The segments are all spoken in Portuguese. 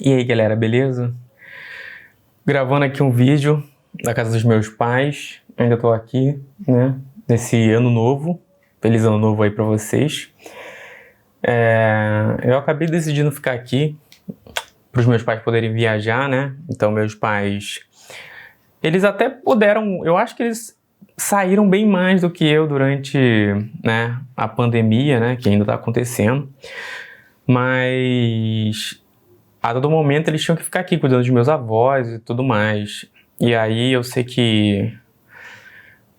E aí galera, beleza? Gravando aqui um vídeo da casa dos meus pais. Ainda tô aqui, né? Nesse ano novo. Feliz ano novo aí pra vocês. Eu acabei decidindo ficar aqui para os meus pais poderem viajar, né? Então meus pais, eles até puderam, eu acho que eles saíram bem mais do que eu durante, né, a pandemia, né, que ainda tá acontecendo. Mas a todo momento eles tinham que ficar aqui cuidando dos meus avós e tudo mais. E aí eu sei que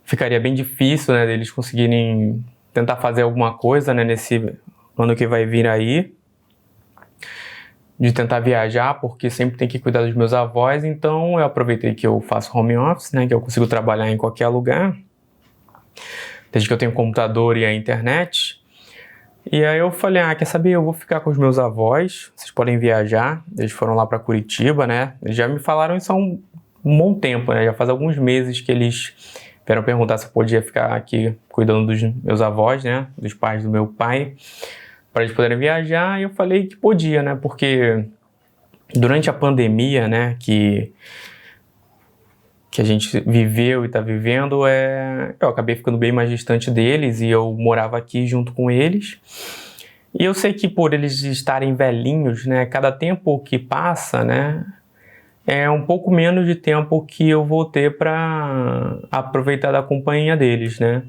ficaria bem difícil, né, deles conseguirem tentar fazer alguma coisa, né, nesse ano que vai vir aí, de tentar viajar, porque sempre tem que cuidar dos meus avós. Então eu aproveitei que eu faço home office, né, que eu consigo trabalhar em qualquer lugar, desde que eu tenho computador e a internet. E aí eu falei, quer saber, eu vou ficar com os meus avós, vocês podem viajar. Eles foram lá para Curitiba, né, eles já me falaram isso há um bom tempo, né, já faz alguns meses que eles vieram perguntar se eu podia ficar aqui cuidando dos meus avós, né, dos pais do meu pai, para eles poderem viajar. E eu falei que podia, né, porque durante a pandemia, né, que a gente viveu e está vivendo, eu acabei ficando bem mais distante deles e eu morava aqui junto com eles. E eu sei que por eles estarem velhinhos, né, cada tempo que passa, né, é um pouco menos de tempo que eu vou ter para aproveitar da companhia deles, né,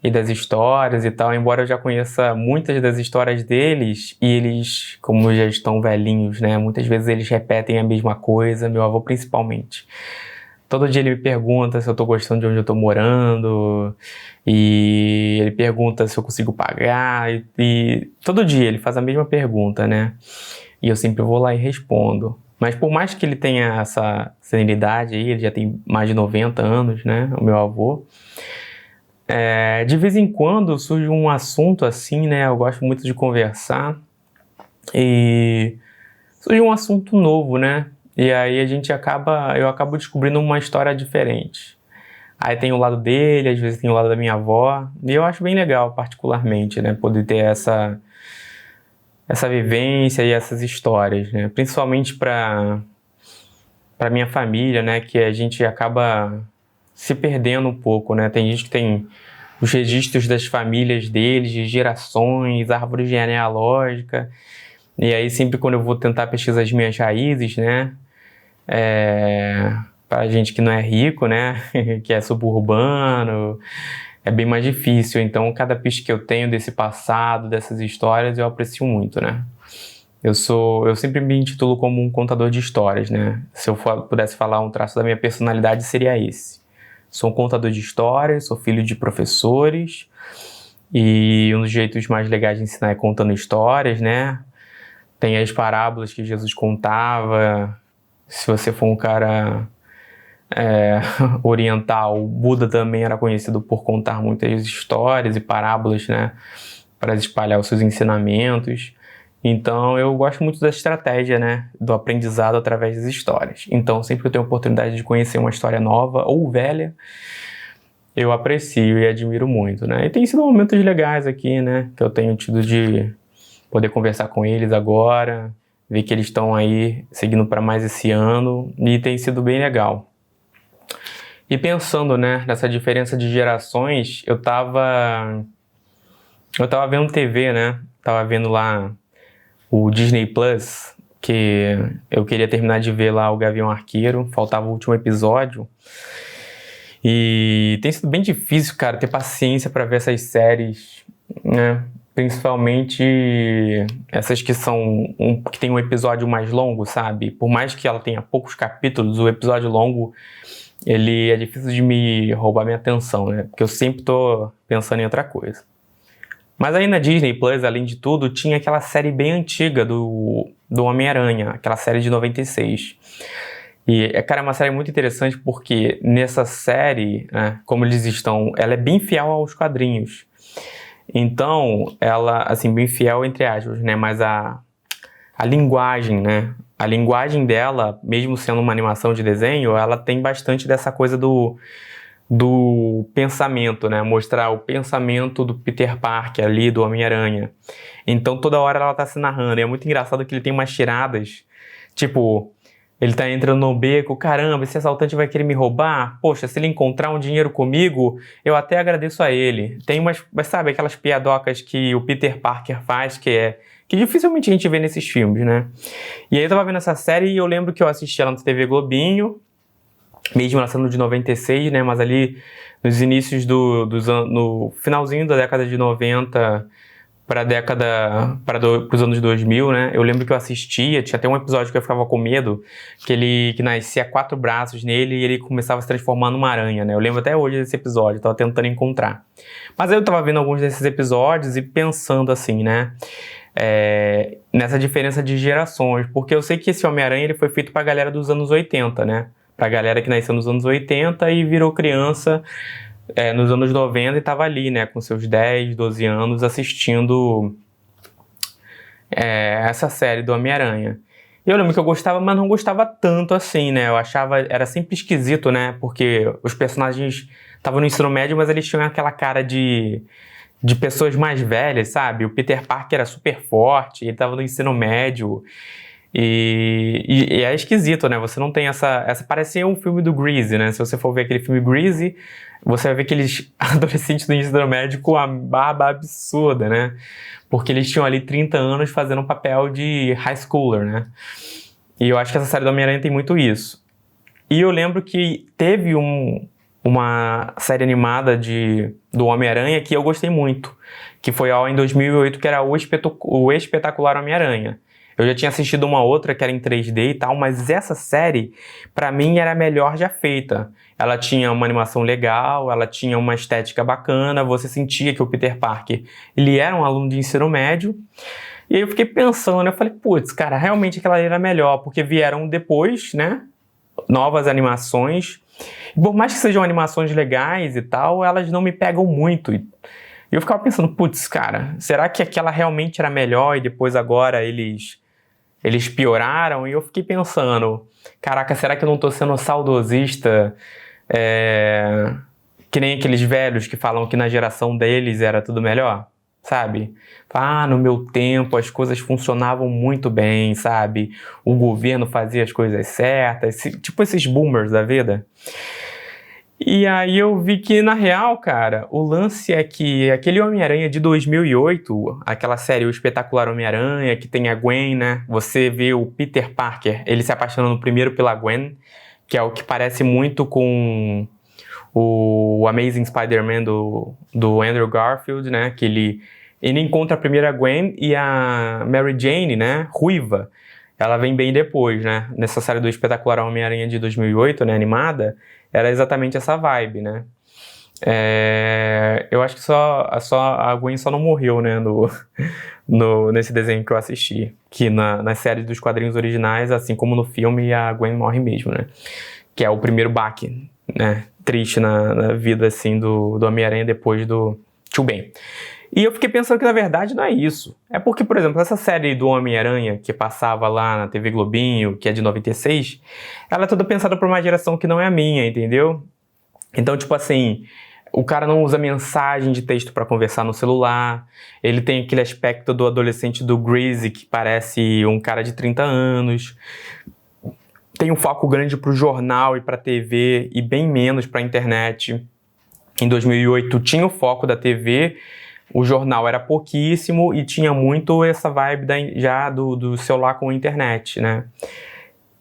e das histórias e tal. Embora eu já conheça muitas das histórias deles, e eles, como já estão velhinhos, né, muitas vezes eles repetem a mesma coisa, meu avô principalmente. Todo dia ele me pergunta se eu tô gostando de onde eu tô morando, e ele pergunta se eu consigo pagar, e todo dia ele faz a mesma pergunta, né? E eu sempre vou lá e respondo. Mas por mais que ele tenha essa senilidade aí, ele já tem mais de 90 anos, né? O meu avô. De vez em quando surge um assunto assim, né? Eu gosto muito de conversar. E surge um assunto novo, né? E aí eu acabo descobrindo uma história diferente. Aí tem o lado dele, às vezes tem o lado da minha avó. E eu acho bem legal, particularmente, né? Poder ter essa vivência e essas histórias, né? Principalmente para minha família, né? Que a gente acaba se perdendo um pouco, né? Tem gente que tem os registros das famílias deles, de gerações, árvore genealógica. E aí sempre quando eu vou tentar pesquisar as minhas raízes, né? Pra gente que não é rico, né? Que é suburbano, é bem mais difícil. Então cada pista que eu tenho desse passado, dessas histórias, eu aprecio muito, né? Eu sempre me intitulo como um contador de histórias, né? Se eu pudesse falar um traço da minha personalidade, seria esse. Sou um contador de histórias, sou filho de professores, e um dos jeitos mais legais de ensinar é contando histórias, né? Tem as parábolas que Jesus contava. Se você for um cara oriental, o Buda também era conhecido por contar muitas histórias e parábolas, né, para espalhar os seus ensinamentos. Então eu gosto muito da estratégia, né, do aprendizado através das histórias. Então sempre que eu tenho a oportunidade de conhecer uma história nova ou velha, eu aprecio e admiro muito, né. E tem sido momentos legais aqui, né, que eu tenho tido de poder conversar com eles agora, ver que eles estão aí seguindo para mais esse ano, e tem sido bem legal. E pensando, né, nessa diferença de gerações, eu tava vendo TV, né, tava vendo lá o Disney Plus, que eu queria terminar de ver lá o Gavião Arqueiro, faltava o último episódio, e tem sido bem difícil, cara, ter paciência para ver essas séries, né, principalmente essas que que tem um episódio mais longo, sabe? Por mais que ela tenha poucos capítulos, o episódio longo, ele é difícil de me roubar minha atenção, né? Porque eu sempre tô pensando em outra coisa. Mas aí na Disney Plus, além de tudo, tinha aquela série bem antiga do Homem-Aranha, aquela série de 96. E, cara, é uma série muito interessante porque nessa série, né, como ela é bem fiel aos quadrinhos. Então, ela, assim, bem fiel entre aspas, né? Mas a linguagem, né? A linguagem dela, mesmo sendo uma animação de desenho, ela tem bastante dessa coisa do pensamento, né? Mostrar o pensamento do Peter Parker ali, do Homem-Aranha. Então, toda hora ela tá se narrando. E é muito engraçado que ele tem umas tiradas Tipo, ele tá entrando no beco, caramba, esse assaltante vai querer me roubar? Poxa, se ele encontrar um dinheiro comigo, eu até agradeço a ele. Tem mas sabe, aquelas piadocas que o Peter Parker faz, que dificilmente a gente vê nesses filmes, né? E aí eu tava vendo essa série e eu lembro que eu assisti ela na TV Globinho, mesmo ela sendo de 96, né? Mas ali nos inícios no finalzinho da década de 90 para os anos 2000, né? Eu lembro que eu assistia, tinha até um episódio que eu ficava com medo, que nascia 4 braços nele e ele começava a se transformar numa aranha, né? Eu lembro até hoje desse episódio, eu tava tentando encontrar. Mas aí eu tava vendo alguns desses episódios e pensando assim, né? Nessa diferença de gerações, porque eu sei que esse Homem-Aranha ele foi feito pra galera dos anos 80, né? Pra galera que nasceu nos anos 80 e virou criança nos anos 90 e tava ali, né, com seus 10, 12 anos assistindo essa série do Homem-Aranha. E eu lembro que eu gostava, mas não gostava tanto assim, né, eu achava, era sempre esquisito, né, porque os personagens estavam no ensino médio, mas eles tinham aquela cara de pessoas mais velhas, sabe? O Peter Parker era super forte, ele tava no ensino médio. E é esquisito, né? Você não tem essa... Parecia um filme do Grease, né? Se você for ver aquele filme Grease, você vai ver aqueles adolescentes do ensino médio com a barba absurda, né? Porque eles tinham ali 30 anos fazendo um papel de high schooler, né? E eu acho que essa série do Homem-Aranha tem muito isso. E eu lembro que teve uma série animada do Homem-Aranha que eu gostei muito, que foi em 2008, que era o Espetacular Homem-Aranha. Eu já tinha assistido uma outra que era em 3D e tal, mas essa série, pra mim, era a melhor já feita. Ela tinha uma animação legal, ela tinha uma estética bacana, você sentia que o Peter Parker, ele era um aluno de ensino médio. E aí eu fiquei pensando, eu falei, putz, cara, realmente aquela era melhor, porque vieram depois, né, novas animações. E por mais que sejam animações legais e tal, elas não me pegam muito. E eu ficava pensando, putz, cara, será que aquela realmente era melhor e depois agora eles pioraram? E eu fiquei pensando, caraca, será que eu não tô sendo saudosista? Que nem aqueles velhos que falam que na geração deles era tudo melhor, sabe? No meu tempo as coisas funcionavam muito bem, sabe? O governo fazia as coisas certas, tipo esses boomers da vida. E aí eu vi que, na real, cara, o lance é que aquele Homem-Aranha de 2008, aquela série O Espetacular Homem-Aranha, que tem a Gwen, né? Você vê o Peter Parker, ele se apaixonando primeiro pela Gwen, que é o que parece muito com o Amazing Spider-Man do Andrew Garfield, né? Que ele encontra a primeira Gwen e a Mary Jane, né? Ruiva. Ela vem bem depois, né? Nessa série do Espetacular Homem-Aranha de 2008, né? Animada, era exatamente essa vibe, né? Eu acho que só a Gwen só não morreu, né? Nesse desenho que eu assisti. Que nas séries dos quadrinhos originais, assim como no filme, a Gwen morre mesmo, né? Que é o primeiro baque, né? Triste na vida, assim, do Homem-Aranha depois do Tio Ben. E eu fiquei pensando que, na verdade, não é isso. É porque, por exemplo, essa série do Homem-Aranha, que passava lá na TV Globinho, que é de 96, ela é toda pensada por uma geração que não é a minha, entendeu? Então, tipo assim, o cara não usa mensagem de texto para conversar no celular, ele tem aquele aspecto do adolescente do Grease, que parece um cara de 30 anos, tem um foco grande pro jornal e pra TV, e bem menos pra internet. Em 2008 tinha o foco da TV, o jornal era pouquíssimo e tinha muito essa vibe já do celular com a internet, né?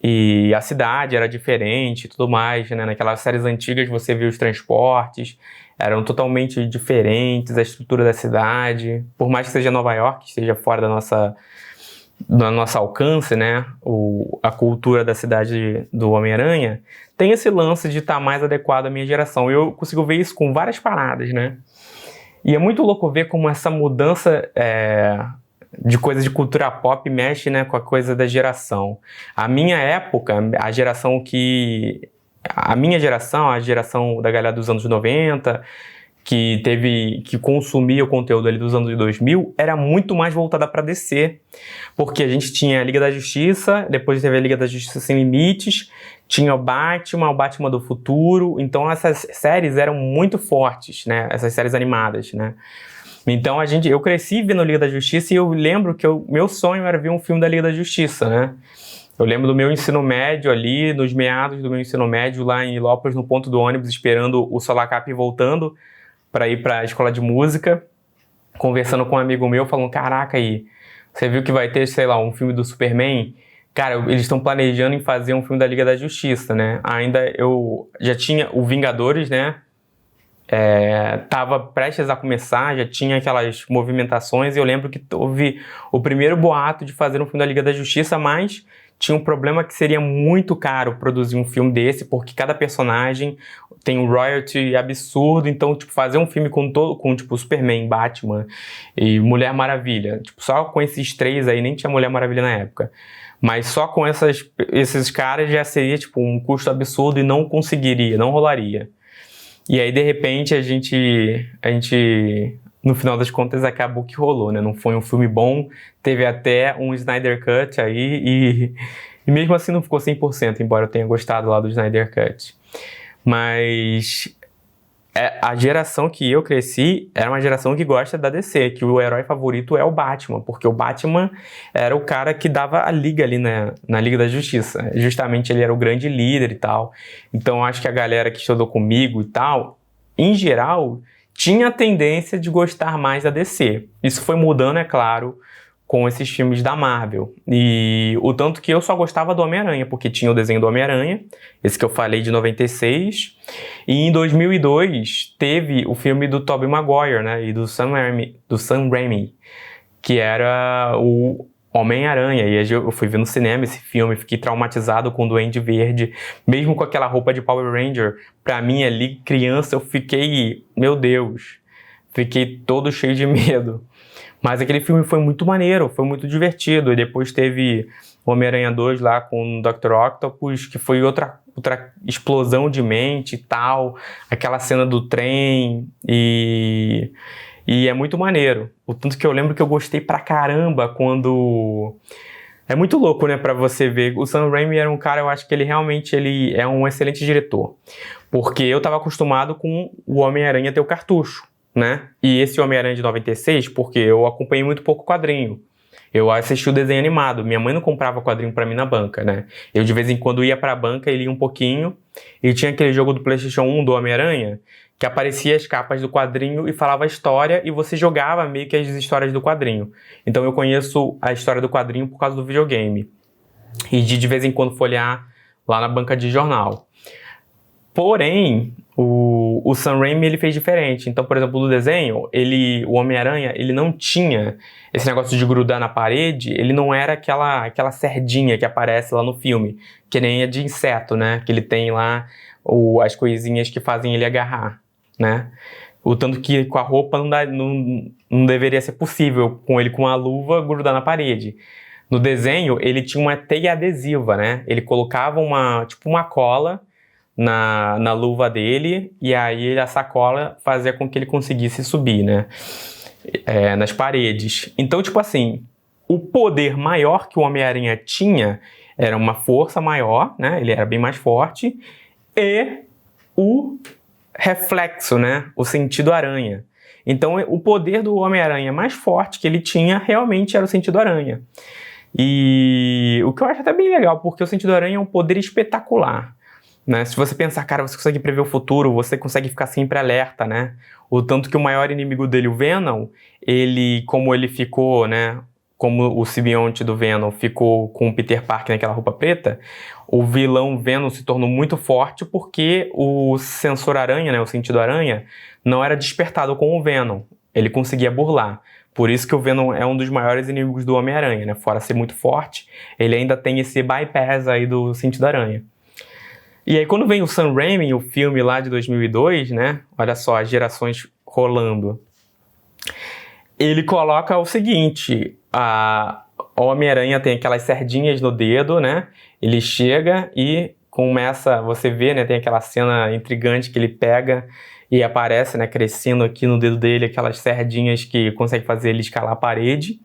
E a cidade era diferente e tudo mais, né? Naquelas séries antigas você via os transportes, eram totalmente diferentes, a estrutura da cidade. Por mais que seja Nova York, esteja fora do nosso alcance, né? A cultura da cidade do Homem-Aranha tem esse lance de estar mais adequado à minha geração. Eu consigo ver isso com várias paradas, né? E é muito louco ver como essa mudança de coisas de cultura pop mexe, né, com a coisa da geração. A minha época, a geração da galera dos anos 90, que consumia o conteúdo ali dos anos 2000, era muito mais voltada para DC. Porque a gente tinha a Liga da Justiça, depois teve a Liga da Justiça Sem Limites, tinha o Batman do Futuro, então essas séries eram muito fortes, né? Essas séries animadas, né? Então eu cresci vendo a Liga da Justiça e eu lembro que meu sonho era ver um filme da Liga da Justiça, né? Eu lembro do meu ensino médio ali, nos meados do meu ensino médio, lá em Ilópolis, no ponto do ônibus, esperando o Solacap voltando para ir para a escola de música, conversando com um amigo meu, falando, caraca, aí, você viu que vai ter, sei lá, um filme do Superman? Cara, eles estão planejando em fazer um filme da Liga da Justiça, né? Ainda eu já tinha o Vingadores, né? Tava prestes a começar, já tinha aquelas movimentações, e eu lembro que houve o primeiro boato de fazer um filme da Liga da Justiça, mas tinha um problema que seria muito caro produzir um filme desse, porque cada personagem tem um royalty absurdo, então, tipo, fazer um filme com tipo, Superman, Batman e Mulher Maravilha, tipo, só com esses três aí, nem tinha Mulher Maravilha na época, mas só com esses caras já seria, tipo, um custo absurdo e não conseguiria, não rolaria. E aí, de repente, a gente, no final das contas, acabou que rolou, né? Não foi um filme bom, teve até um Snyder Cut aí, e mesmo assim não ficou 100%, embora eu tenha gostado lá do Snyder Cut. Mas a geração que eu cresci era uma geração que gosta da DC, que o herói favorito é o Batman, porque o Batman era o cara que dava a liga ali na Liga da Justiça. Justamente ele era o grande líder e tal. Então eu acho que a galera que estudou comigo e tal, em geral, tinha a tendência de gostar mais da DC. Isso foi mudando, é claro, com esses filmes da Marvel. E o tanto que eu só gostava do Homem-Aranha, porque tinha o desenho do Homem-Aranha, esse que eu falei de 96, e em 2002 teve o filme do Tobey Maguire, né, e do Sam Raimi, que era o Homem-Aranha, e eu fui ver no cinema esse filme, fiquei traumatizado com o Duende Verde, mesmo com aquela roupa de Power Ranger. Pra mim ali, criança, eu fiquei, meu Deus, fiquei todo cheio de medo. Mas aquele filme foi muito maneiro, foi muito divertido. E depois teve Homem-Aranha 2 lá com o Dr. Octopus, que foi outra explosão de mente e tal. Aquela cena do trem e é muito maneiro. O tanto que eu lembro que eu gostei pra caramba quando... É muito louco, né, pra você ver. O Sam Raimi era um cara, eu acho que ele é um excelente diretor. Porque eu tava acostumado com o Homem-Aranha ter o cartucho, né? E esse Homem-Aranha de 96, porque eu acompanhei muito pouco o quadrinho. Eu assisti o desenho animado. Minha mãe não comprava quadrinho pra mim na banca, né? Eu de vez em quando ia pra banca e lia um pouquinho. E tinha aquele jogo do PlayStation 1 do Homem-Aranha, que aparecia as capas do quadrinho e falava a história, e você jogava meio que as histórias do quadrinho. Então eu conheço a história do quadrinho por causa do videogame. E de vez em quando folhear lá na banca de jornal. Porém, o Sam Raimi ele fez diferente. Então, por exemplo, no desenho, o Homem-Aranha, ele não tinha esse negócio de grudar na parede, ele não era aquela cerdinha que aparece lá no filme, que nem é de inseto, né? Que ele tem lá as coisinhas que fazem ele agarrar, né? O tanto que com a roupa não deveria ser possível, com ele com a luva, grudar na parede. No desenho, ele tinha uma teia adesiva, né? Ele colocava tipo uma cola na luva dele, e aí a sacola fazia com que ele conseguisse subir, né? Nas paredes. Então, tipo assim, o poder maior que o Homem-Aranha tinha era uma força maior, né? Ele era bem mais forte, e o reflexo, né? O sentido aranha. Então, o poder do Homem-Aranha mais forte que ele tinha realmente era o sentido aranha. E o que eu acho até bem legal, porque o sentido aranha é um poder espetacular, né? Se você pensar, cara, você consegue prever o futuro, você consegue ficar sempre alerta, né? O tanto que o maior inimigo dele, o Venom, como ele ficou, né? Como o simbionte do Venom ficou com o Peter Parker naquela roupa preta, o vilão Venom se tornou muito forte porque o sensor aranha, né? O sentido aranha, não era despertado com o Venom. Ele conseguia burlar. Por isso que o Venom é um dos maiores inimigos do Homem-Aranha, né? Fora ser muito forte, ele ainda tem esse bypass aí do sentido aranha. E aí quando vem o Sam Raimi, o filme lá de 2002, né? Olha só, as gerações rolando. Ele coloca o seguinte, o Homem-Aranha tem aquelas sardinhas no dedo, né? Ele chega e começa, você vê, né? Tem aquela cena intrigante que ele pega e aparece, né? Crescendo aqui no dedo dele, aquelas sardinhas que conseguem fazer ele escalar a parede.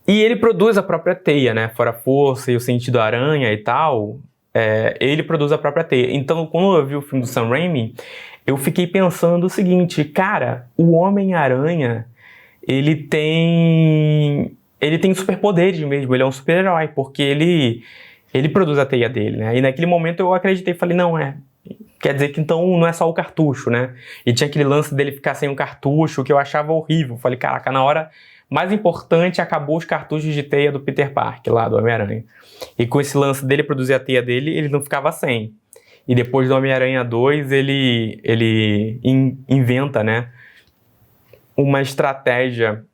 E ele produz a própria teia, né? Fora a força e o sentido aranha e tal... ele produz a própria teia. Então, quando eu vi o filme do Sam Raimi, eu fiquei pensando o seguinte, cara, o Homem-Aranha, ele tem superpoderes mesmo, ele é um super-herói, porque Ele produz a teia dele, né? E naquele momento eu acreditei, falei, não, quer dizer que então não é só o cartucho, né? E tinha aquele lance dele ficar sem um cartucho, que eu achava horrível. Falei, caraca, na hora mais importante acabou os cartuchos de teia do Peter Parker, lá do Homem-Aranha. E com esse lance dele produzir a teia dele, ele não ficava sem. E depois do Homem-Aranha 2, ele inventa, né, uma estratégia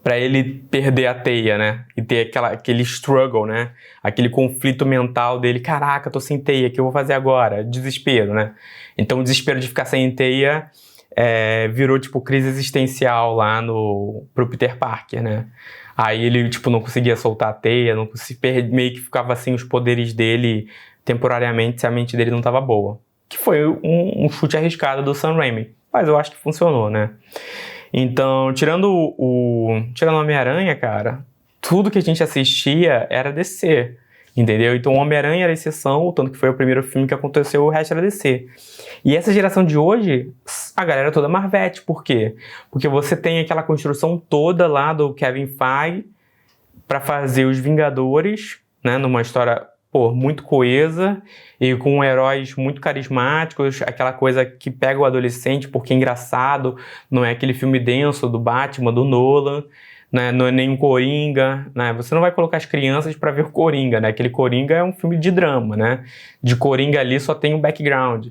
para ele perder a teia, né? E ter aquele struggle, né? Aquele conflito mental dele. Caraca, tô sem teia, o que eu vou fazer agora? Desespero, né? Então o desespero de ficar sem teia virou, tipo, crise existencial lá pro Peter Parker, né? Aí ele, tipo, não conseguia soltar a teia, não conseguia, meio que ficava sem os poderes dele temporariamente se a mente dele não tava boa. Que foi um chute arriscado do Sam Raimi. Mas eu acho que funcionou, né? Então, tirando o Homem-Aranha, cara, tudo que a gente assistia era DC, entendeu? Então, o Homem-Aranha era a exceção, tanto que foi o primeiro filme que aconteceu, o resto era DC. E essa geração de hoje, a galera toda Marvete, por quê? Porque você tem aquela construção toda lá do Kevin Feige para fazer os Vingadores, né, numa história muito coesa e com heróis muito carismáticos, aquela coisa que pega o adolescente porque é engraçado, não é aquele filme denso do Batman, do Nolan, né, não é nem um Coringa, né, você não vai colocar as crianças para ver o Coringa, né, aquele Coringa é um filme de drama, né, de Coringa ali só tem um background.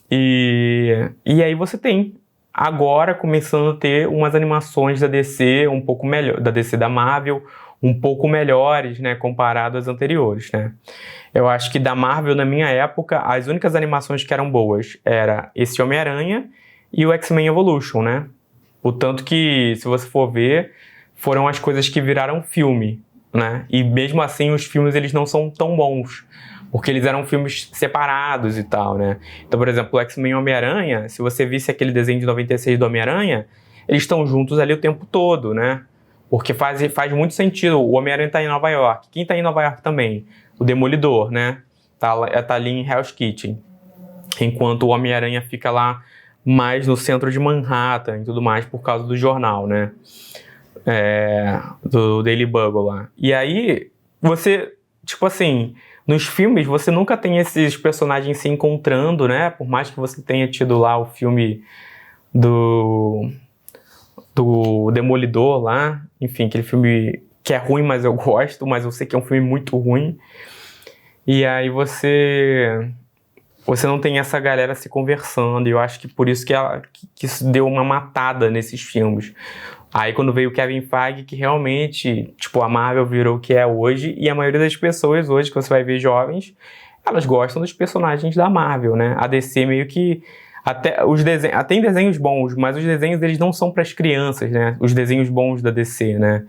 E aí você tem agora começando a ter umas animações da DC um pouco melhor, da DC da Marvel, um pouco melhores, né, comparado às anteriores, né. Eu acho que da Marvel, na minha época, as únicas animações que eram boas era esse Homem-Aranha e o X-Men Evolution, né. O tanto que, se você for ver, foram as coisas que viraram filme, né, e mesmo assim os filmes eles não são tão bons, porque eles eram filmes separados e tal, né. Então, por exemplo, o X-Men e Homem-Aranha, se você visse aquele desenho de 96 do Homem-Aranha, eles estão juntos ali o tempo todo, né. Porque faz muito sentido. O Homem-Aranha tá em Nova York. Quem tá em Nova York também? O Demolidor, né? Tá ali em Hell's Kitchen. Enquanto o Homem-Aranha fica lá mais no centro de Manhattan e tudo mais por causa do jornal, né? Do Daily Bugle lá. E aí, você, tipo assim, nos filmes você nunca tem esses personagens se encontrando, né? Por mais que você tenha tido lá o filme do Demolidor lá, enfim, aquele filme que é ruim, mas eu gosto, mas eu sei que é um filme muito ruim. E aí você não tem essa galera se conversando, e eu acho que por isso que isso deu uma matada nesses filmes. Aí quando veio o Kevin Feige, que realmente, tipo, a Marvel virou o que é hoje, e a maioria das pessoas hoje, que você vai ver jovens, elas gostam dos personagens da Marvel, né? A DC meio que tem desenhos bons, mas os desenhos eles não são para as crianças, né? Os desenhos bons da DC, né?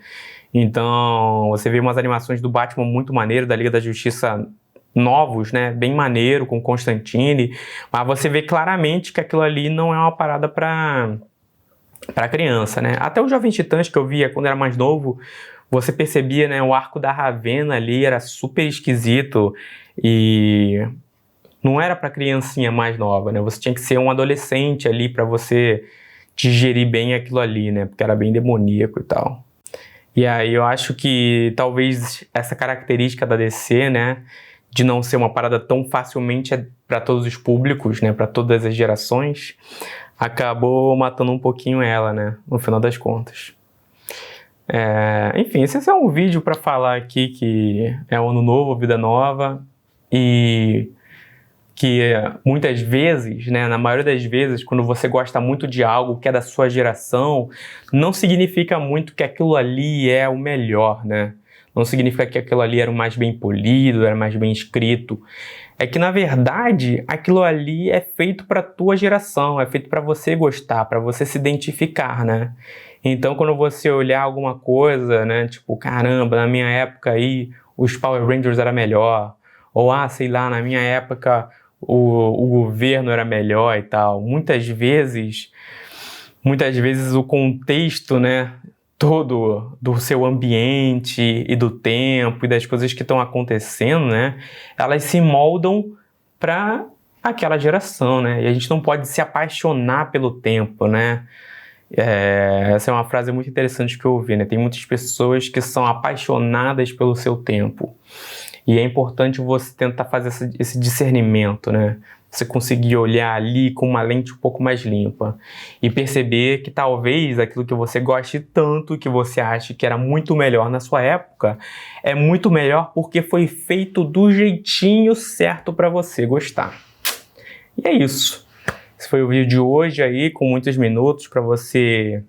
Então, você vê umas animações do Batman muito maneiro, da Liga da Justiça novos, né? Bem maneiro, com Constantine, mas você vê claramente que aquilo ali não é uma parada para criança, né? Até os Jovens Titãs que eu via quando era mais novo, você percebia, né? O arco da Ravena ali era super esquisito e não era para criancinha mais nova, né? Você tinha que ser um adolescente ali para você digerir bem aquilo ali, né? Porque era bem demoníaco e tal. E aí eu acho que talvez essa característica da DC, né, de não ser uma parada tão facilmente para todos os públicos, né, para todas as gerações, acabou matando um pouquinho ela, né, no final das contas. Enfim, esse é um vídeo para falar aqui que é o ano novo, vida nova, e que muitas vezes, né, na maioria das vezes, quando você gosta muito de algo que é da sua geração, não significa muito que aquilo ali é o melhor, né? Não significa que aquilo ali era o mais bem polido, era mais bem escrito. É que, na verdade, aquilo ali é feito para a tua geração, é feito para você gostar, para você se identificar, né? Então, quando você olhar alguma coisa, né, tipo, caramba, na minha época aí, os Power Rangers era melhor, ou, sei lá, na minha época o governo era melhor e tal. Muitas vezes o contexto, né, todo do seu ambiente e do tempo e das coisas que estão acontecendo, né, elas se moldam para aquela geração, né, e a gente não pode se apaixonar pelo tempo, né. Essa é uma frase muito interessante que eu ouvi, né, tem muitas pessoas que são apaixonadas pelo seu tempo. E é importante você tentar fazer esse discernimento, né? Você conseguir olhar ali com uma lente um pouco mais limpa e perceber que talvez aquilo que você goste tanto, que você acha que era muito melhor na sua época, é muito melhor porque foi feito do jeitinho certo para você gostar. E é isso. Esse foi o vídeo de hoje aí, com muitos minutos para você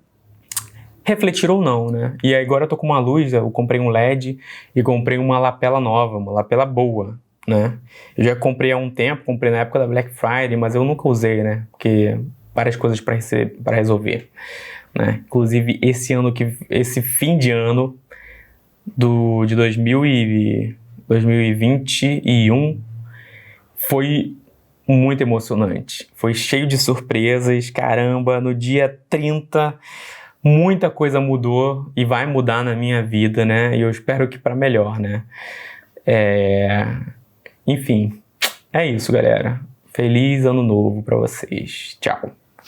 refletir ou não, né? E agora eu tô com uma luz, eu comprei um LED e comprei uma lapela nova, uma lapela boa, né? Eu já comprei há um tempo, comprei na época da Black Friday, mas eu nunca usei, né? Porque várias coisas para resolver, né? Inclusive esse fim de ano de 2021 foi muito emocionante. Foi cheio de surpresas, caramba, no dia 30 muita coisa mudou e vai mudar na minha vida, né? E eu espero que para melhor, né? Enfim, é isso, galera. Feliz ano novo para vocês. Tchau.